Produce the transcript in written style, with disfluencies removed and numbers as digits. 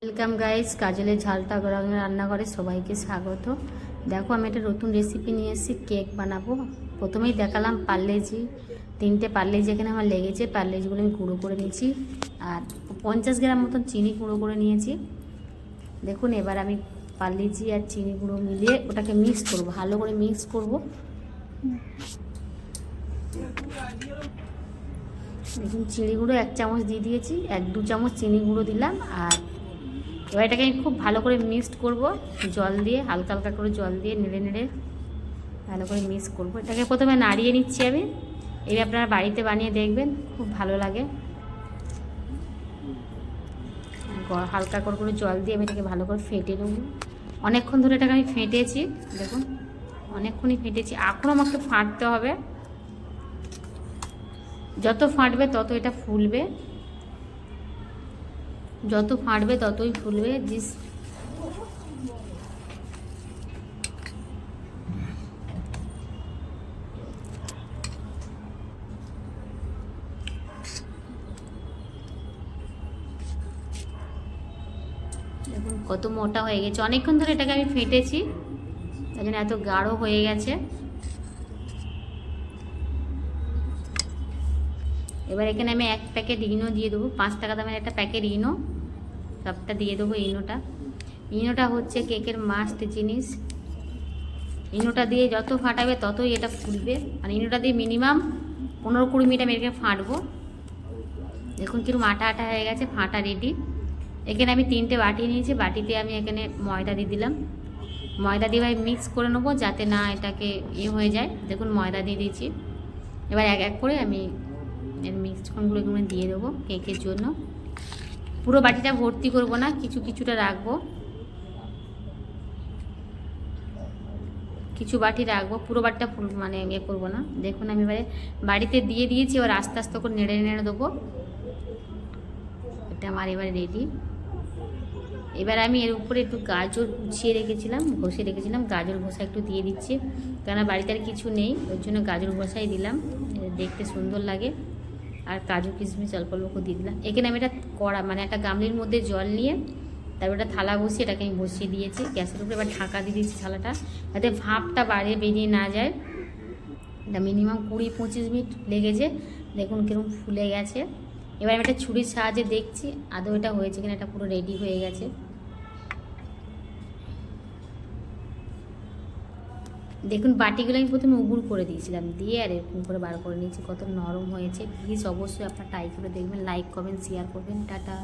Welcome guys, কাজলের ঝালটা রান্নাঘরে সবাইকে স্বাগত। দেখো, আমি একটা নতুন রেসিপি নিয়ে এসেছি, কেক বানাবো। প্রথমেই দেখালাম পার্লেজি, 3টে পার্লেজি এখানে আমার লেগেছে। পার্লেজিগুলো আমি গুঁড়ো করে নিয়েছি, আর 50 গ্রাম মতন চিনি গুঁড়ো করে নিয়েছি। দেখুন, এবার আমি পার্লেজি আর চিনি গুঁড়ো মিলিয়ে ওটাকে মিক্স করবো, ভালো করে মিক্স করব। দেখুন, চিনি গুঁড়ো 1 চামচ দিয়ে দিয়েছি, 1-2 চামচ চিনি গুঁড়ো দিলাম। আর এবার এটাকে আমি খুব ভালো করে মিক্সড করব, জল দিয়ে, হালকা হালকা করে জল দিয়ে নেড়ে নেড়ে ভালো করে মিক্স করব। এটাকে প্রথমে নাড়িয়ে নিচ্ছি আমি। এই আপনারা বাড়িতে বানিয়ে দেখবেন, খুব ভালো লাগে। হালকা করে জল দিয়ে আমি এটাকে ভালো করে ফেটে নেব। অনেকক্ষণ ধরে এটাকে আমি ফেটেছি, দেখুন অনেকক্ষণই ফেটেছি। এখনও আমাকে ফাটতে হবে, যত ফাটবে তত এটা ফুলবে, যত ফাটবে ততই ফুলবে। দেখুন কত মোটা হয়ে গেছে, অনেকক্ষণ ধরে এটাকে আমি ফেটেছি, তাই জন্য এত গাঢ় হয়ে গেছে। এবার এখানে আমি 1 প্যাকেট ইনো দিয়ে দেবো, 5 টাকা দামের একটা প্যাকেট ইনো, সবটা দিয়ে দেবো। ইনোটা হচ্ছে কেকের মাস্ট জিনিস। ইনোটা দিয়ে যত ফাটাবে ততই এটা ফুলবে। আর ইনোটা দিয়ে মিনিমাম 15-20 মিনিট আমি এটাকে ফাটবো। দেখুন কিরকম আটা আটা হয়ে গেছে, ফাটা রেডি। এখানে আমি 3টে বাটি নিয়েছি, বাটিতে আমি এখানে ময়দা দিয়ে দিলাম। ময়দা দিয়ে মিক্স করে নেবো, যাতে না এটাকে হয়ে যায়। দেখুন ময়দা দিয়ে দিয়েছি। এবার এক এক করে আমি এর মিক্সডগুলো এখানে দিয়ে দেবো কেকের জন্য। পুরো বাটিটা ভর্তি করব না, কিছুটা রাখবো, কিছু বাটি রাখবো, পুরো বাটিটা ফুল মানে করবো না। দেখুন আমি এবারে বাড়িতে দিয়ে দিয়েছি, এবার আস্তে আস্তে করে নেড়ে নেড়ে দেবো। এটা আমার এবার রেডি। এবার আমি এর উপরে একটু গাজর ঘষে রেখেছিলাম, গাজর ঘষা একটু দিয়ে দিচ্ছি, কেননা বাড়িতে আর কিছু নেই, ওই জন্য গাজর ঘষাই দিলাম, দেখতে সুন্দর লাগে। আর কাজু কিশমিশ অল্প অল্প দিয়ে দিলাম। এখানে আমি এটা মানে একটা গামলির মধ্যে জল নিয়ে তারপর একটা থালা বসিয়ে এটাকে আমি বসিয়ে দিয়েছি গ্যাসের উপরে। এবার ঢাকা দিয়ে দিয়েছি থালাটা, যাতে ভাপটা বেরিয়ে না যায়। এটা মিনিমাম 20-25 মিনিট লেগেছে। দেখুন কিরকম ফুলে গেছে। এবার আমি একটা ছুরির সাহায্যে দেখছি আদৌ এটা হয়েছে কিনা। এটা পুরো রেডি হয়ে গেছে। দেখুন বাটিগুলো আমি প্রথমে উগুর করে দিয়েছিলাম, দিয়ে আর এরকম করে বার করে নিয়েছি। কত নরম হয়েছে। প্লিজ অবশ্যই আপনার ট্রাই করে দেখবেন, লাইক করবেন, শেয়ার করবেন। টাটা।